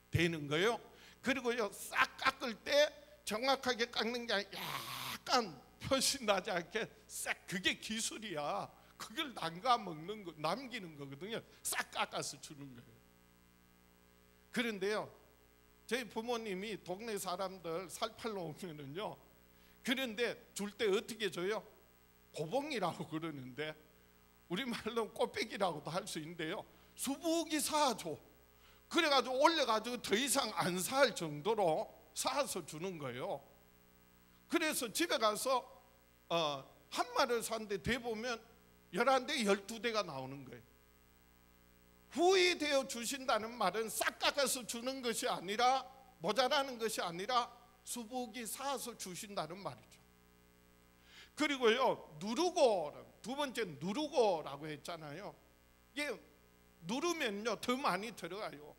대는 거예요. 그리고요 싹 깎을 때 정확하게 깎는 게 아니라 약간 표시 나지 않게 싹, 그게 기술이야. 그걸 남기는 거거든요. 싹 깎아서 주는 거예요. 그런데요 저희 부모님이 동네 사람들 살 팔러 오면은요, 그런데 줄 때 어떻게 줘요? 고봉이라고 그러는데 우리말로 꽃배기라고도 할 수 있는데요, 수북이 사줘. 그래가지고 올려가지고 더 이상 안 살 정도로 사서 주는 거예요. 그래서 집에 가서 한 마리를 샀는데 대보면 11대 12대가 나오는 거예요. 후히 되어 주신다는 말은 싹 깎아서 주는 것이 아니라, 모자라는 것이 아니라 수북이 사서 주신다는 말이죠. 그리고요 누르고, 두 번째 누르고라고 했잖아요. 이게 누르면요 더 많이 들어가요.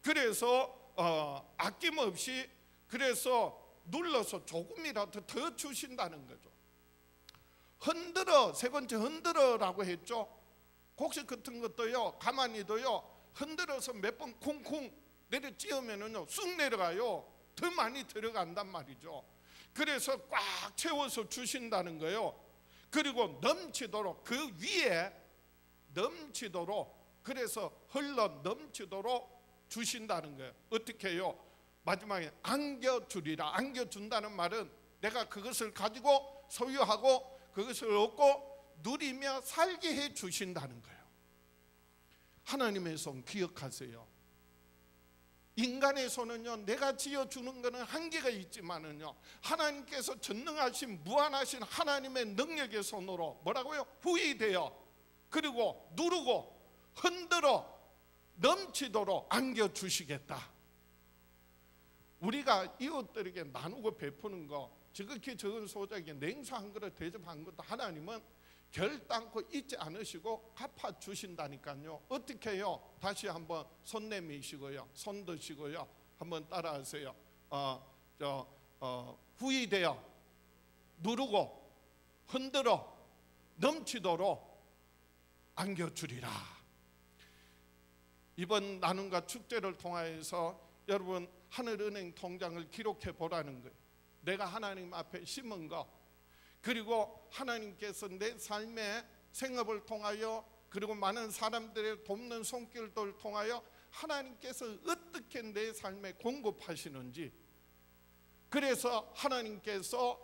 그래서 아낌없이, 그래서 눌러서 조금이라도 더 주신다는 거죠. 흔들어, 세 번째 흔들어라고 했죠. 곡식 같은 것도요 가만히도요 흔들어서 몇 번 쿵쿵 내려 찌우면은요 쑥 내려가요. 더 많이 들어간단 말이죠. 그래서 꽉 채워서 주신다는 거예요. 그리고 넘치도록, 그 위에 넘치도록, 그래서 흘러 넘치도록 주신다는 거예요. 어떻게 해요? 마지막에 안겨주리라. 안겨준다는 말은 내가 그것을 가지고 소유하고 그것을 얻고 누리며 살게 해 주신다는 거예요. 하나님의 손 기억하세요. 인간의 손은요 내가 지어주는 것은 한계가 있지만은요, 하나님께서 전능하신 무한하신 하나님의 능력의 손으로 뭐라고요? 후히 되어, 그리고 누르고 흔들어 넘치도록 안겨주시겠다. 우리가 이웃들에게 나누고 베푸는 거, 지극히 적은 소자에게 냉수 한 그릇 대접한 것도 하나님은 결단코 잊지 않으시고 갚아주신다니까요. 어떻게 해요? 다시 한번 손 내미시고요, 손 드시고요, 한번 따라하세요. 후히 되어 누르고 흔들어 넘치도록 안겨주리라. 이번 나눔과 축제를 통하여서 여러분 하늘은행 통장을 기록해 보라는 거예요. 내가 하나님 앞에 심은 거, 그리고 하나님께서 내 삶의 생업을 통하여, 그리고 많은 사람들의 돕는 손길들을 통하여 하나님께서 어떻게 내 삶에 공급하시는지, 그래서 하나님께서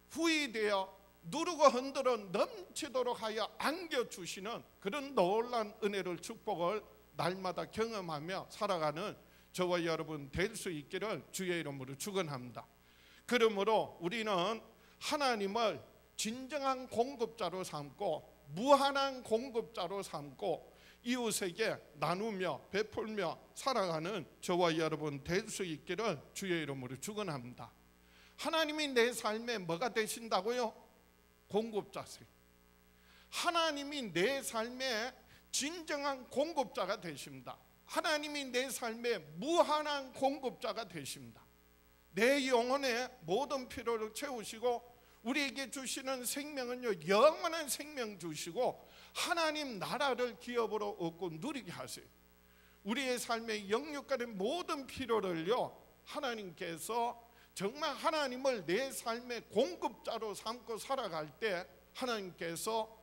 후히 되어 누르고 흔들어 넘치도록 하여 안겨주시는 그런 놀라운 은혜를, 축복을 날마다 경험하며 살아가는 저와 여러분 될 수 있기를 주의 이름으로 축원합니다. 그러므로 우리는 하나님을 진정한 공급자로 삼고 무한한 공급자로 삼고 이웃에게 나누며 베풀며 살아가는 저와 여러분 될 수 있기를 주의 이름으로 축원합니다. 하나님이 내 삶에 뭐가 되신다고요? 공급자세요. 하나님이 내 삶에 진정한 공급자가 되십니다. 하나님이 내 삶에 무한한 공급자가 되십니다. 내 영혼의 모든 필요를 채우시고 우리에게 주시는 생명은요, 영원한 생명 주시고 하나님 나라를 기업으로 얻고 누리게 하세요. 우리의 삶의 영육간의 모든 필요를요, 하나님께서 정말 하나님을 내 삶의 공급자로 삼고 살아갈 때 하나님께서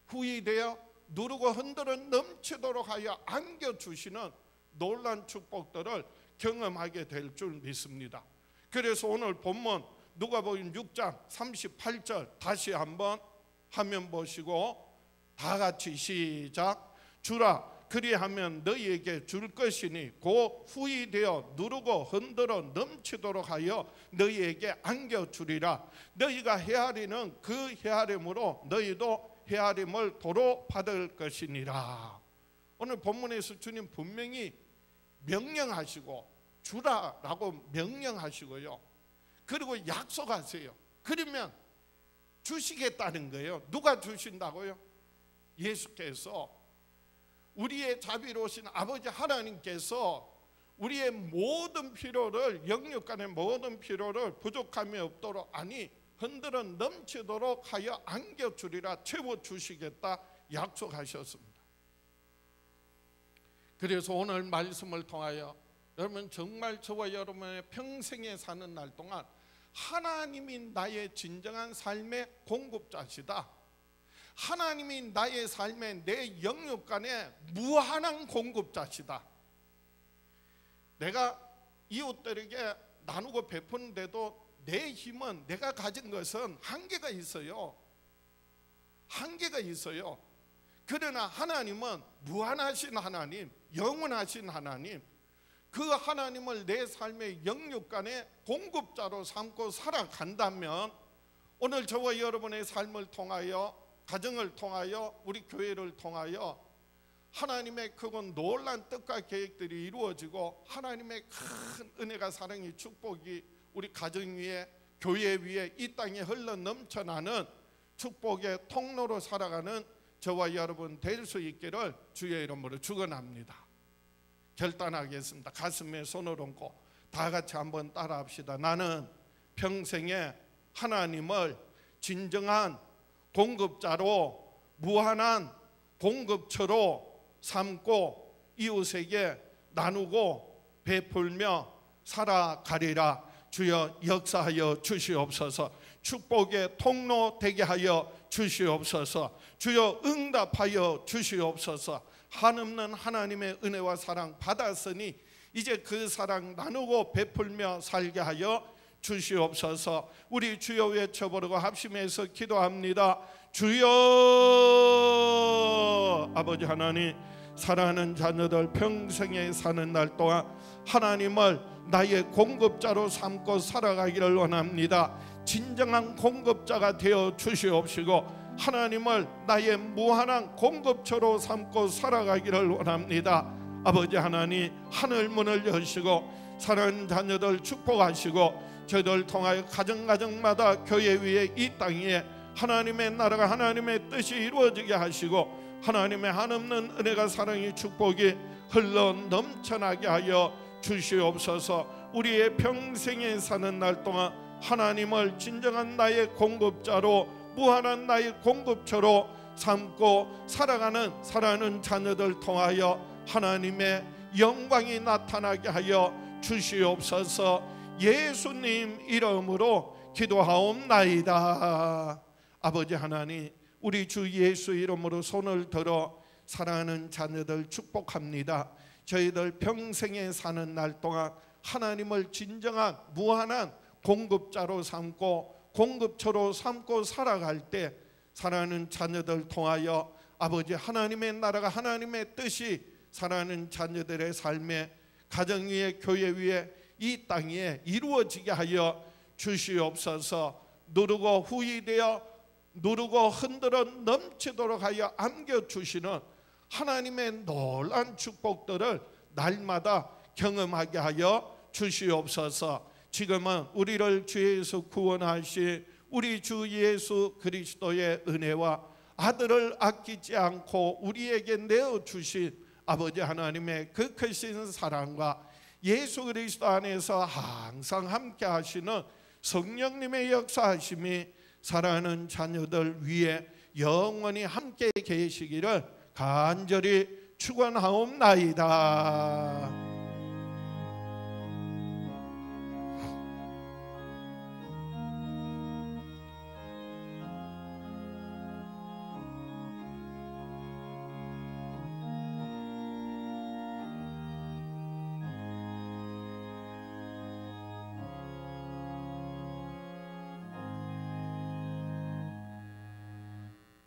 후이되어 누르고 흔들어 넘치도록 하여 안겨주시는 놀라운 축복들을 경험하게 될 줄 믿습니다. 그래서 오늘 본문 누가복음 6장 38절 다시 한번 화면 보시고 다 같이 시작. 주라 그리하면 너희에게 줄 것이니 곧 후이되어 누르고 흔들어 넘치도록 하여 너희에게 안겨주리라. 너희가 헤아리는 그 헤아림으로 너희도 헤아림을 도로 받을 것이니라. 오늘 본문에서 주님 분명히 명령하시고 주라라고 명령하시고요, 그리고 약속하세요. 그러면 주시겠다는 거예요. 누가 주신다고요? 예수께서, 우리의 자비로우신 아버지 하나님께서 우리의 모든 필요를, 영육간의 모든 필요를 부족함이 없도록, 아니 흔들어 넘치도록 하여 안겨주리라, 채워주시겠다 약속하셨습니다. 그래서 오늘 말씀을 통하여 여러분 정말 저와 여러분의 평생에 사는 날 동안 하나님이 나의 진정한 삶의 공급자시다, 하나님이 나의 삶의 내 영육간의 무한한 공급자시다. 내가 이웃들에게 나누고 베푸는데도 내 힘은, 내가 가진 것은 한계가 있어요. 한계가 있어요. 그러나 하나님은 무한하신 하나님, 영원하신 하나님, 그 하나님을 내 삶의 영육간의 공급자로 삼고 살아간다면 오늘 저와 여러분의 삶을 통하여, 가정을 통하여, 우리 교회를 통하여 하나님의 크고 놀라운 뜻과 계획들이 이루어지고 하나님의 큰 은혜가, 사랑이, 축복이 우리 가정 위에, 교회 위에, 이 땅에 흘러 넘쳐나는 축복의 통로로 살아가는 저와 여러분 될 수 있기를 주의 이름으로 축원합니다. 결단하겠습니다. 가슴에 손을 얹고 다 같이 한번 따라합시다. 나는 평생에 하나님을 진정한 공급자로, 무한한 공급처로 삼고 이웃에게 나누고 베풀며 살아가리라. 주여 역사하여 주시옵소서. 축복의 통로 되게 하여 주시옵소서. 주여 응답하여 주시옵소서. 한없는 하나님의 은혜와 사랑 받았으니 이제 그 사랑 나누고 베풀며 살게 하여 주시옵소서. 우리 주여 외쳐보려고 합심해서 기도합니다. 주여. 아버지 하나님, 사랑하는 자녀들 평생에 사는 날 동안 하나님을 나의 공급자로 삼고 살아가기를 원합니다. 진정한 공급자가 되어 주시옵시고 하나님을 나의 무한한 공급처로 삼고 살아가기를 원합니다. 아버지 하나님, 하늘 문을 여시고 사랑하는 자녀들 축복하시고 저희들 통하여 가정마다 교회 위에, 이 땅 위에 하나님의 나라가, 하나님의 뜻이 이루어지게 하시고 하나님의 한없는 은혜가, 사랑이, 축복이 흘러 넘쳐나게 하여 주시옵소서. 우리의 평생에 사는 날 동안 하나님을 진정한 나의 공급자로, 무한한 나의 공급처로 삼고 살아가는 사랑하는 자녀들 통하여 하나님의 영광이 나타나게 하여 주시옵소서. 예수님 이름으로 기도하옵나이다. 아버지 하나님, 우리 주 예수 이름으로 손을 들어 사랑하는 자녀들 축복합니다. 저희들 평생에 사는 날 동안 하나님을 진정한 무한한 공급자로 삼고 공급처로 삼고 살아갈 때 사랑하는 자녀들 통하여 아버지 하나님의 나라가, 하나님의 뜻이 사랑하는 자녀들의 삶에, 가정 위에, 교회 위에, 이 땅에 이루어지게 하여 주시옵소서. 누르고 후이되어 누르고 흔들어 넘치도록 하여 안겨주시는 하나님의 놀라운 축복들을 날마다 경험하게 하여 주시옵소서. 지금은 우리를 주에서 구원하시 우리 주 예수 그리스도의 은혜와 아들을 아끼지 않고 우리에게 내어주신 아버지 하나님의 그 크신 사랑과 예수 그리스도 안에서 항상 함께 하시는 성령님의 역사하심이 사랑하는 자녀들 위에 영원히 함께 계시기를 간절히 축원하옵나이다.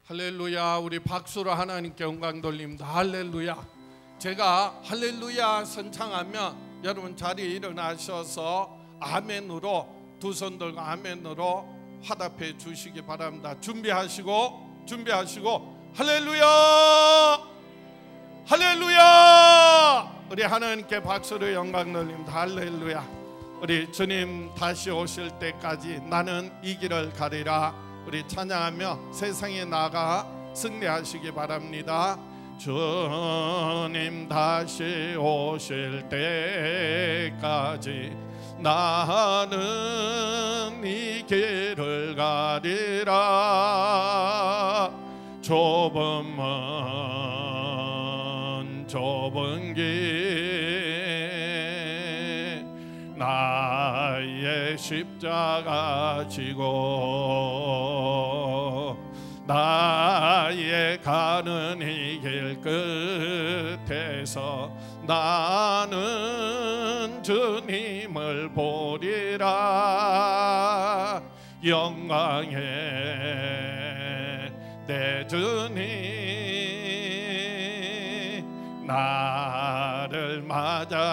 할렐루야. 우리 박수로 하나님께 영광 돌립니다. 할렐루야. 제가 할렐루야 선창하면 여러분 자리에 일어나셔서 아멘으로 두 손 들고 아멘으로 화답해 주시기 바랍니다. 준비하시고 할렐루야 할렐루야. 우리 하나님께 박수로 영광 돌립니다. 할렐루야. 우리 주님 다시 오실 때까지 나는 이 길을 가리라. 우리 찬양하며 세상에 나가 승리하시기 바랍니다. 주님 다시 오실 때까지 나는 이 길을 가리라. 좁은 길 나의 십자가 지고 나의 가는 이 길 끝에서 나는 주님을 보리라. 영광의 내 주님 나를 맞아주시리.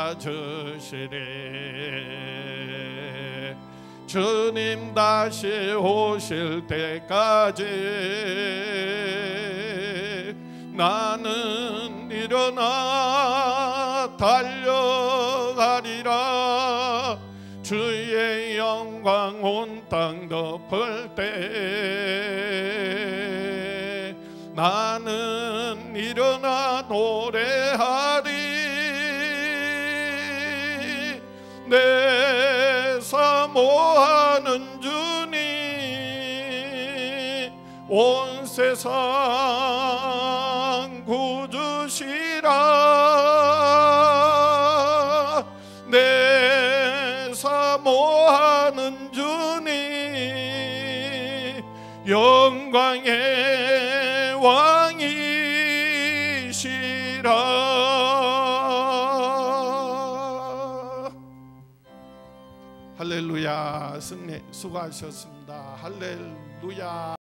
주님 다시 오실 때까지 나는 일어나 달려가리라. 주의 영광 온 땅 덮을 때 나는 일어나 노래하리. 내 사모하는 주님 온 세상 구주시라. 내 사모하는 주님 영광의 왕이시라. 할렐루야. 승리 수고하셨습니다. 할렐루야.